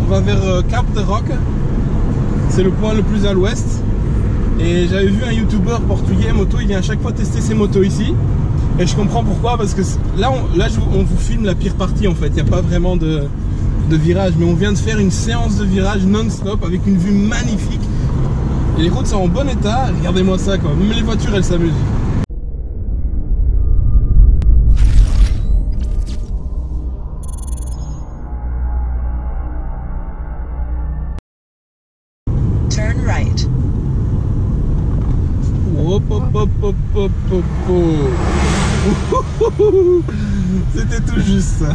va vers Cap de Rock. C'est le point le plus à l'ouest. Et j'avais vu un youtubeur portugais moto, il vient à chaque fois tester ses motos ici. Et je comprends pourquoi, parce que là on vous filme la pire partie en fait. Il n'y a pas vraiment de virage, mais on vient de faire une séance de virage non-stop avec une vue magnifique. Et les routes sont en bon état, regardez-moi ça quoi. Même les voitures elles s'amusent. Turn right. Hop hop hop hop hop hop hop. C'était tout juste ça.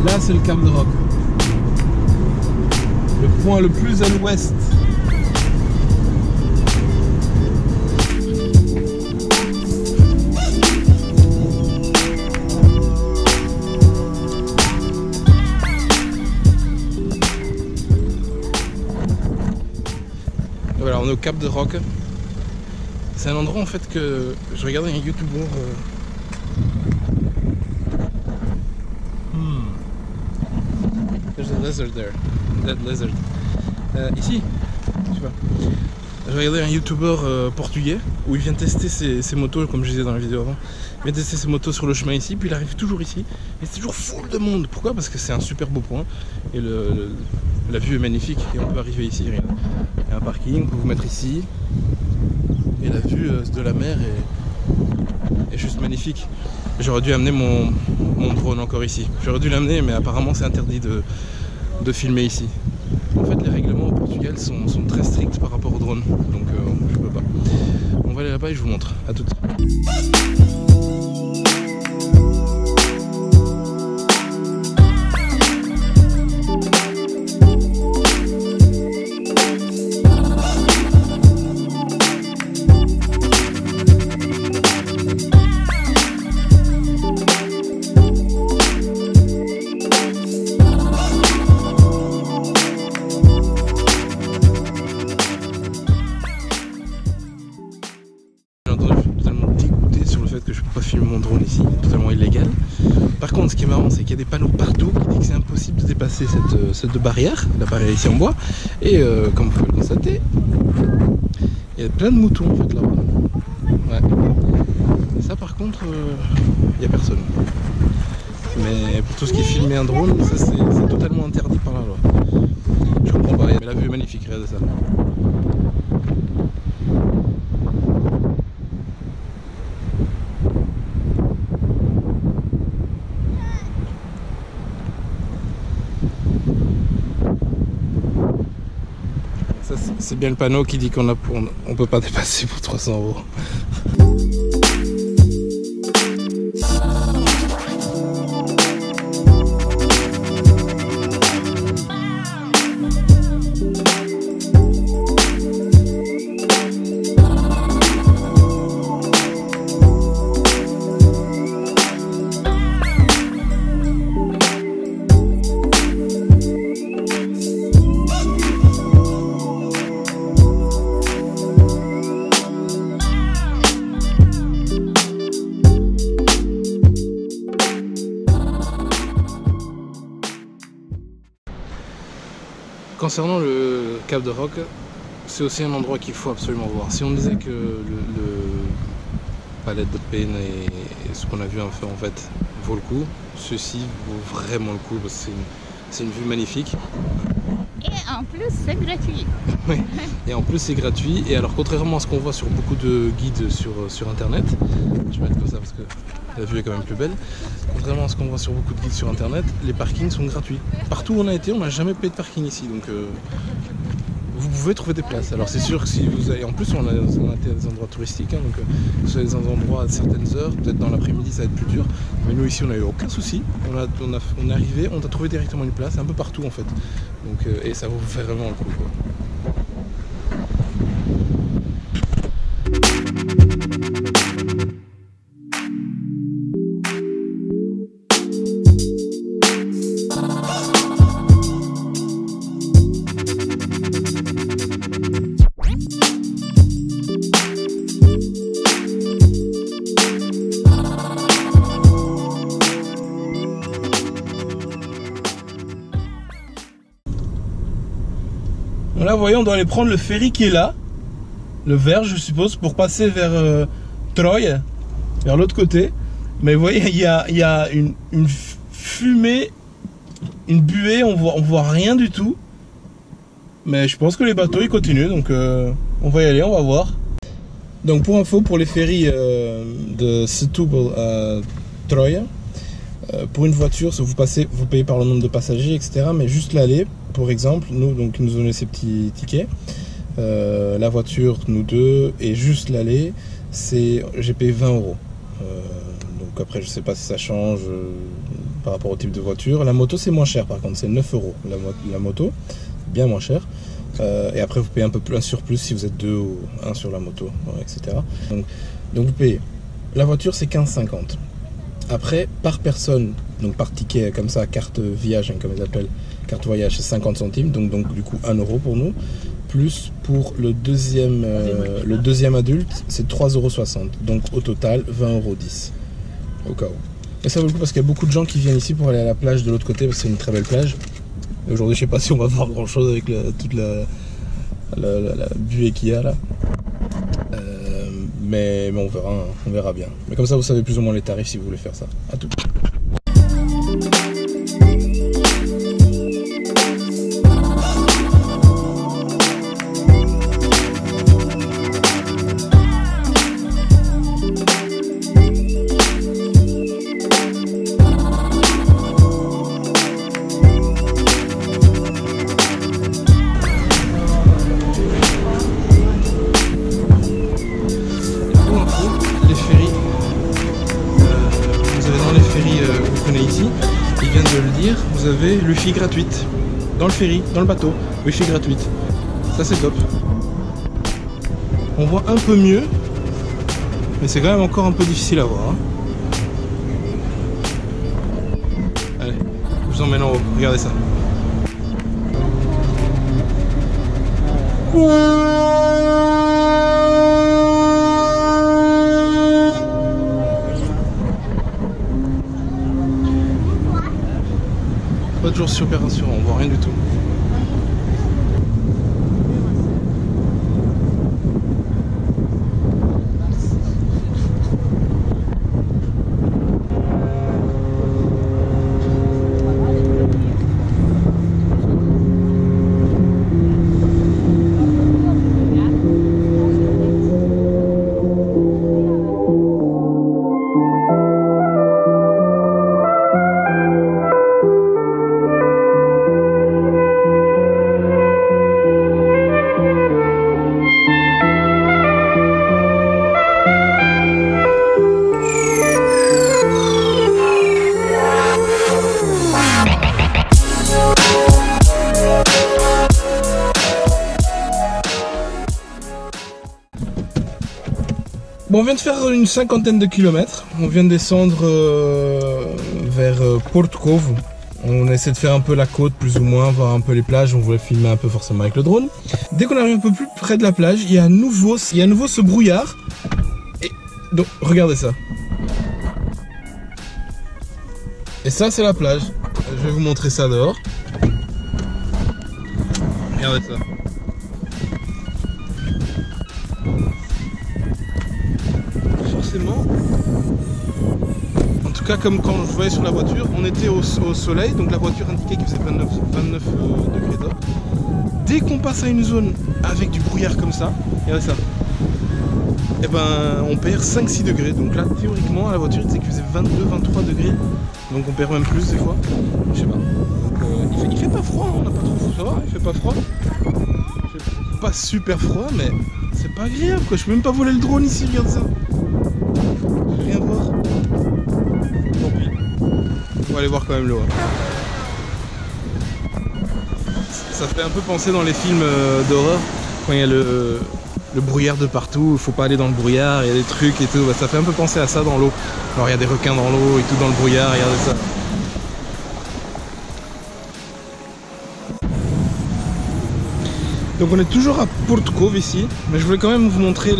Là c'est le Cap de Rock. Le point le plus à l'ouest. Voilà, on est au Cap de Rock. C'est un endroit en fait que je regardais un youtubeur. There's a lizard there. Dead lizard. Ici, je sais pas. Je regardais un youtubeur portugais où il vient tester ses motos, comme je disais dans la vidéo avant. Il vient tester ses motos sur le chemin ici, puis il arrive toujours ici. Et c'est toujours full de monde. Pourquoi? Parce que c'est un super beau point. Et la vue est magnifique. Et on peut arriver ici. Regarde. Il y a un parking, on peut vous mettre ici. Et la vue de la mer est juste magnifique. J'aurais dû amener mon drone encore ici. J'aurais dû l'amener, mais apparemment c'est interdit de filmer ici. En fait, les règlements au Portugal sont très stricts par rapport au drone, donc je peux pas. On va aller là-bas et je vous montre. À tout de suite. Que je peux pas filmer mon drone ici, totalement illégal. Par contre, ce qui est marrant, c'est qu'il y a des panneaux partout qui disent que c'est impossible de dépasser cette barrière, la barrière ici en bois. Et comme vous pouvez le constater, il y a plein de moutons en fait là-bas. Ouais. Et ça, par contre, il n'y a personne. Mais pour tout ce qui est filmé un drone, ça c'est totalement interdit par la loi. Je comprends pas. Mais la vue est magnifique, regardez ça. C'est bien le panneau qui dit qu'on peut pas dépasser pour 300 €. Concernant le Cap de Rock, c'est aussi un endroit qu'il faut absolument voir. Si on disait que le Palette de Peine et ce qu'on a vu en fait vaut le coup, ceci vaut vraiment le coup parce que c'est une vue magnifique. Et en plus c'est gratuit. Oui, et en plus c'est gratuit. Et alors contrairement à ce qu'on voit sur beaucoup de guides sur internet, je vais mettre comme ça parce que la vue est quand même plus belle. Contrairement à ce qu'on voit sur beaucoup de guides sur internet, les parkings sont gratuits. Partout où on a été, on n'a jamais payé de parking ici, donc vous pouvez trouver des places. Alors c'est sûr que si vous avez, en plus on a été à des endroits touristiques, hein, donc vous avez des endroits à certaines heures, peut-être dans l'après-midi ça va être plus dur. Mais nous ici on n'a eu aucun souci. On est arrivé, on a trouvé directement une place, un peu partout en fait. Donc et ça vous fait vraiment le coup, quoi. Là, vous voyez, on doit aller prendre le ferry qui est là, le vert, je suppose, pour passer vers Troyes, vers l'autre côté. Mais vous voyez, il y a une fumée, une buée, on voit rien du tout. Mais je pense que les bateaux ils continuent, donc on va y aller, on va voir. Donc pour info, pour les ferries de Setúbal à Troyes, pour une voiture, vous payez par le nombre de passagers, etc. Mais juste l'aller, pour exemple, nous nous ont donné ces petits tickets. La voiture, nous deux, et juste l'aller, j'ai payé 20 €. Donc après, je sais pas si ça change par rapport au type de voiture. La moto, c'est moins cher par contre, c'est 9 € la moto, bien moins cher. Et après, vous payez un peu plus, un surplus si vous êtes deux ou un sur la moto, etc. Donc vous payez. La voiture, c'est 15,50 €. Après, par personne, donc par ticket comme ça, carte viage, comme ils appellent, carte voyage, c'est 50 centimes, donc du coup 1 € pour nous. Plus pour le deuxième adulte, c'est 3,60 €. Donc au total, 20,10 € au cas où. Et ça vaut le coup parce qu'il y a beaucoup de gens qui viennent ici pour aller à la plage de l'autre côté, parce que c'est une très belle plage. Et aujourd'hui, je sais pas si on va voir grand chose avec toute la buée qu'il y a là. Mais on verra bien. Mais comme ça, vous savez plus ou moins les tarifs si vous voulez faire ça. À tout. Vous avez le Wi-Fi gratuite dans le ferry, dans le bateau, Wi-Fi gratuite. Ça c'est top. On voit un peu mieux, mais c'est quand même encore un peu difficile à voir. Allez, je vous emmène en haut, regardez ça. Pas toujours super rassurant, on voit rien du tout. Bon, on vient de faire une 50aine de kilomètres. On vient de descendre vers Porto Covo. On essaie de faire un peu la côte, plus ou moins, voir un peu les plages. On voulait filmer un peu forcément avec le drone. Dès qu'on arrive un peu plus près de la plage, il y a à nouveau ce brouillard. Et donc, regardez ça. Et ça, c'est la plage. Je vais vous montrer ça dehors. Regardez ça. Forcément, en tout cas comme quand je voyais sur la voiture, on était au soleil, donc la voiture indiquait qu'il faisait 29 degrés d'or. Dès qu'on passe à une zone avec du brouillard comme ça, regardez ça, et ben on perd 5-6 degrés. Donc là théoriquement à la voiture il disait qu'il faisait 22-23 degrés, donc on perd même plus des fois, je sais pas. Donc, il fait pas froid, on n'a pas trop froid, il fait pas froid, il fait pas super froid, mais c'est pas agréable quoi. Je peux même pas voler le drone ici, regarde ça. Je vais rien voir. Tant pis. On va aller voir quand même l'eau. Ça fait un peu penser dans les films d'horreur, quand il y a le brouillard de partout, il faut pas aller dans le brouillard, il y a des trucs et tout. Bah, ça fait un peu penser à ça dans l'eau. Alors il y a des requins dans l'eau et tout dans le brouillard, regardez ça. Donc on est toujours à Porto Covo ici, mais je voulais quand même vous montrer,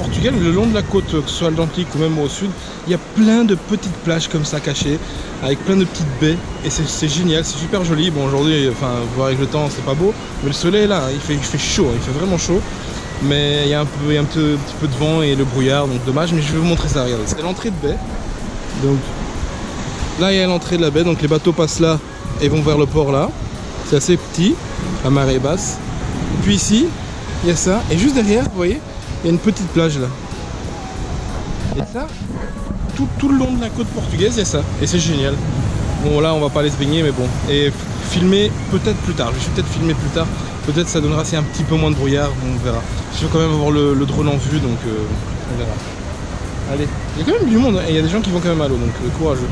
Portugal, le long de la côte, que ce soit Atlantique ou même au sud, il y a plein de petites plages comme ça cachées, avec plein de petites baies, et c'est génial, c'est super joli. Bon, aujourd'hui, enfin, voir avec le temps, c'est pas beau, mais le soleil est là, hein, il fait chaud, il fait vraiment chaud, mais il y a un petit peu de vent et le brouillard, donc dommage, mais je vais vous montrer ça, regardez, c'est l'entrée de baie. Donc là, il y a l'entrée de la baie, donc les bateaux passent là et vont vers le port là, c'est assez petit, la marée est basse. Et puis ici, il y a ça, et juste derrière, vous voyez, il y a une petite plage là. Et ça, tout le long de la côte portugaise, il y a ça. Et c'est génial. Bon, là, on va pas aller se baigner, mais bon. Et filmer peut-être plus tard. Je vais peut-être filmer plus tard. Peut-être ça donnera si un petit peu moins de brouillard, on verra. Je veux quand même avoir le drone en vue, donc on verra. Allez, il y a quand même du monde, hein, et il y a des gens qui vont quand même à l'eau, donc courageux.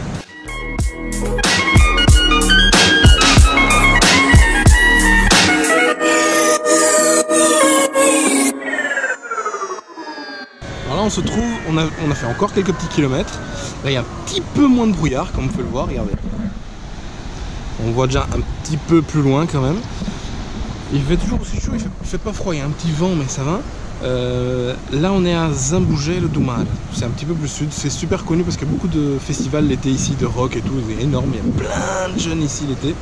On se trouve, on a fait encore quelques petits kilomètres. Là il y a un petit peu moins de brouillard comme vous pouvez le voir, regardez. On voit déjà un petit peu plus loin quand même. Il fait toujours aussi chaud, il fait pas froid, il y a un petit vent mais ça va. Là on est à Zambujeiro do Mar, c'est un petit peu plus sud, c'est super connu parce qu'il y a beaucoup de festivals l'été ici, de rock et tout, c'est énorme, il y a plein de jeunes ici l'été.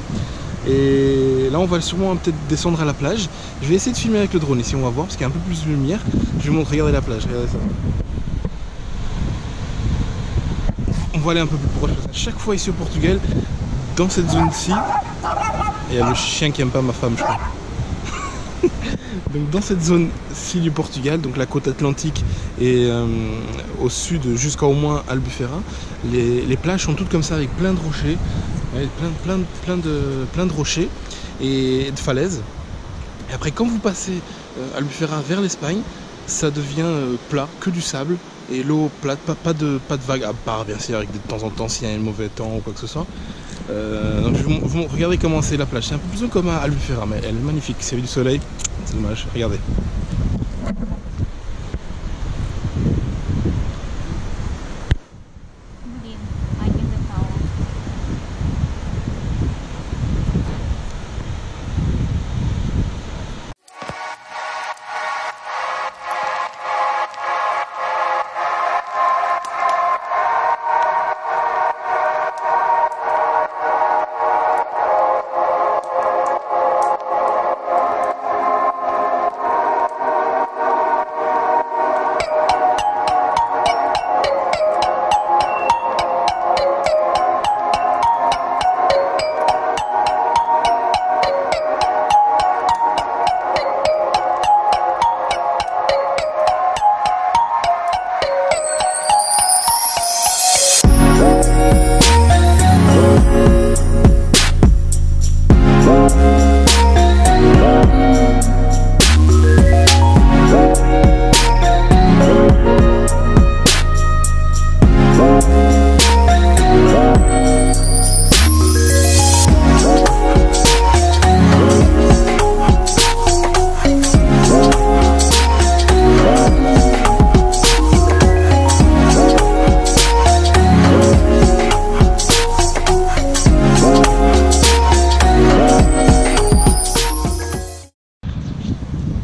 Et là on va sûrement peut-être descendre à la plage. Je vais essayer de filmer avec le drone ici, on va voir parce qu'il y a un peu plus de lumière. Je vous montre, regardez la plage, regardez ça. On va aller un peu plus proche. À chaque fois ici au Portugal, dans cette zone-ci, il y a le chien qui aime pas ma femme je crois. Donc dans cette zone-ci du Portugal, donc la côte atlantique et au sud jusqu'à au moins Albufeira, les plages sont toutes comme ça avec plein de rochers, plein de rochers et de falaises. Et après quand vous passez Albufeira vers l'Espagne, ça devient plat, que du sable et l'eau plate, pas de vagues, à part bien sûr avec de temps en temps s'il y a un mauvais temps ou quoi que ce soit. Donc vous regardez comment c'est la plage, c'est un peu plus comme à Albufeira mais elle est magnifique, s'il y avait du soleil, c'est dommage, regardez.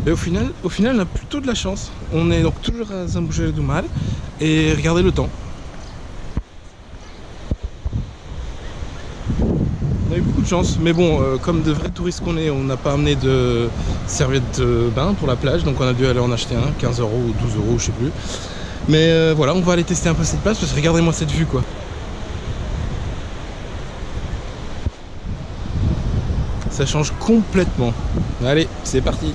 Et au final, on a plutôt de la chance. On est donc toujours à Zambujeiro do Mar et regardez le temps. On a eu beaucoup de chance, mais bon, comme de vrais touristes qu'on est, on n'a pas amené de serviettes de bain pour la plage, donc on a dû aller en acheter un, 15 € ou 12 €, je sais plus. Mais voilà, on va aller tester un peu cette place parce que regardez-moi cette vue quoi. Ça change complètement. Allez, c'est parti.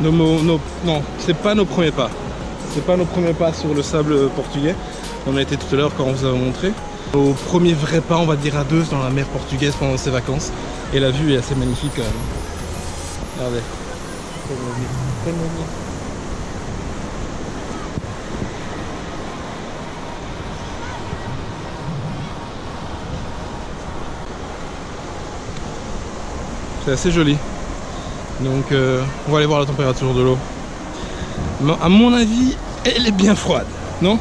Non, c'est pas nos premiers pas. C'est pas nos premiers pas sur le sable portugais. On a été tout à l'heure quand on vous a montré. Nos premiers vrais pas, on va dire à deux, dans la mer portugaise pendant ces vacances. Et la vue est assez magnifique quand même. Regardez. Tellement bien. C'est assez joli. Donc on va aller voir la température de l'eau. À mon avis, elle est bien froide, non?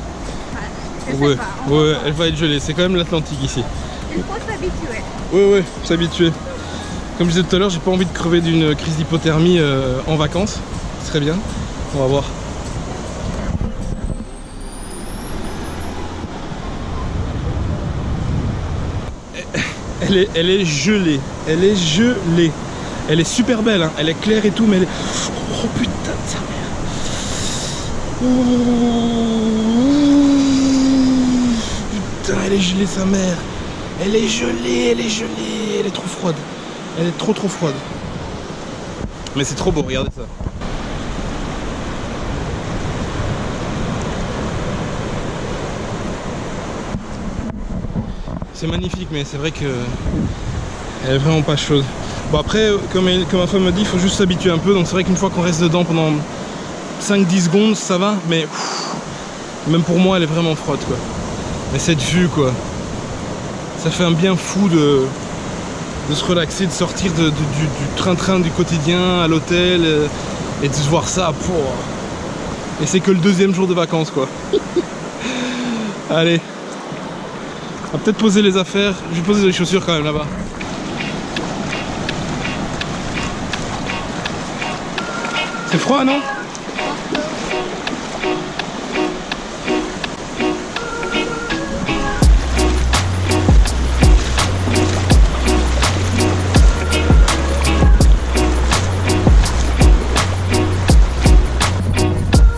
Ouais, ouais, elle va être gelée. C'est quand même l'Atlantique ici. Il faut s'habituer. Ouais, s'habituer. Comme je disais tout à l'heure, j'ai pas envie de crever d'une crise d'hypothermie en vacances. Ce serait bien. On va voir. Elle est gelée. Elle est gelée. Elle est super belle, hein. Elle est claire et tout, mais elle est... Oh putain de sa mère. Oh, putain, elle est gelée sa mère. Elle est gelée, elle est gelée. Elle est trop froide. Elle est trop froide. Mais c'est trop beau, regardez ça. C'est magnifique, mais c'est vrai que elle est vraiment pas chaude. Bon après, comme ma femme me dit, il faut juste s'habituer un peu. Donc c'est vrai qu'une fois qu'on reste dedans pendant 5-10 secondes, ça va. Mais même pour moi, elle est vraiment froide, quoi. Mais cette vue, quoi, ça fait un bien fou de se relaxer, de sortir du train-train du quotidien à l'hôtel et de se voir ça. Et c'est que le deuxième jour de vacances, quoi. Allez. On va peut-être poser les affaires. Je vais poser les chaussures quand même là-bas. C'est froid, non?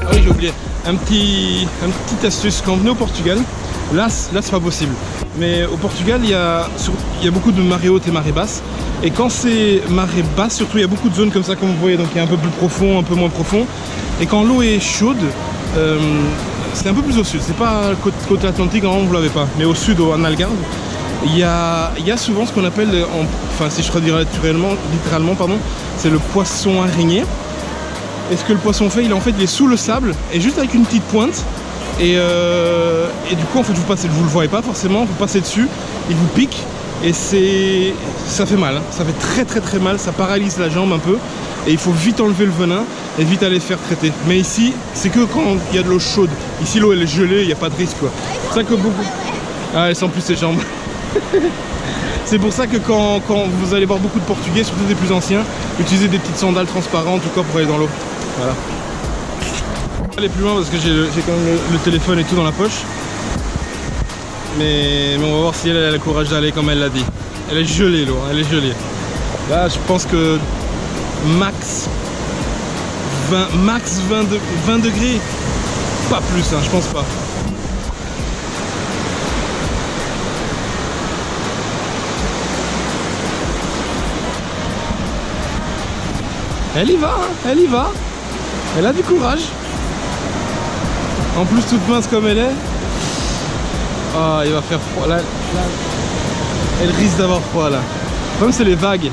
Ah oui, j'ai oublié. Un petit astuce. Quand on venait au Portugal, là c'est pas possible. Mais au Portugal, il y a beaucoup de marées hautes et marées basses. Et quand c'est marée basse, surtout, il y a beaucoup de zones comme ça, comme vous voyez, donc il y a un peu plus profond, un peu moins profond. Et quand l'eau est chaude, c'est un peu plus au sud. C'est pas côté Atlantique, normalement vous l'avez pas. Mais au sud, en Algarve, il y a souvent ce qu'on appelle, enfin si je traduis littéralement, pardon, c'est le poisson araignée. Et ce que le poisson fait, il est sous le sable, et juste avec une petite pointe. Et du coup en fait vous le voyez pas forcément, vous passez dessus, il vous pique et ça fait mal, hein. Ça fait très mal, ça paralyse la jambe un peu et il faut vite enlever le venin et vite aller faire traiter. Mais ici c'est que quand il y a de l'eau chaude, ici l'eau elle est gelée, il n'y a pas de risque, quoi. C'est ça que beaucoup... Ah, elle sent plus ses jambes. C'est pour ça que quand vous allez voir beaucoup de Portugais, surtout des plus anciens, utilisez des petites sandales transparentes ou quoi pour aller dans l'eau. Voilà. Aller plus loin parce que j'ai quand même le téléphone et tout dans la poche, mais on va voir si elle a le courage d'aller comme elle l'a dit. Elle est gelée, l'eau, elle est gelée. Là je pense que max 20 degrés, pas plus, hein, je pense pas. Elle y va, hein, elle y va, elle a du courage. En plus toute mince comme elle est. Ah, il va faire froid. Là, elle risque d'avoir froid là. Comme c'est les vagues.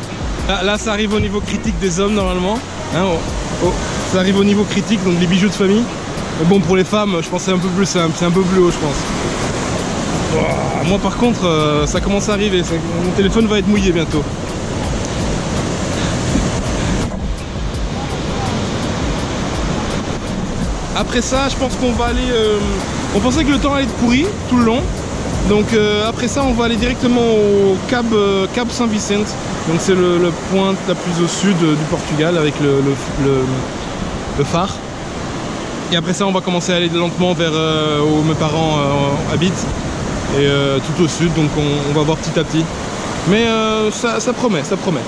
Là ça arrive au niveau critique des hommes normalement. Hein, ça arrive au niveau critique, donc les bijoux de famille. Mais bon, pour les femmes, je pense que c'est un peu plus simple, c'est un peu plus haut je pense. Oh, moi par contre, ça commence à arriver. Mon téléphone va être mouillé bientôt. Après ça, je pense qu'on va aller... on pensait que le temps allait être pourri tout le long. Donc après ça, on va aller directement au Cap Saint-Vicente. Donc c'est le point la plus au sud du Portugal avec le phare. Et après ça, on va commencer à aller lentement vers où mes parents habitent. Et tout au sud, donc on va voir petit à petit. Mais ça promet, ça promet.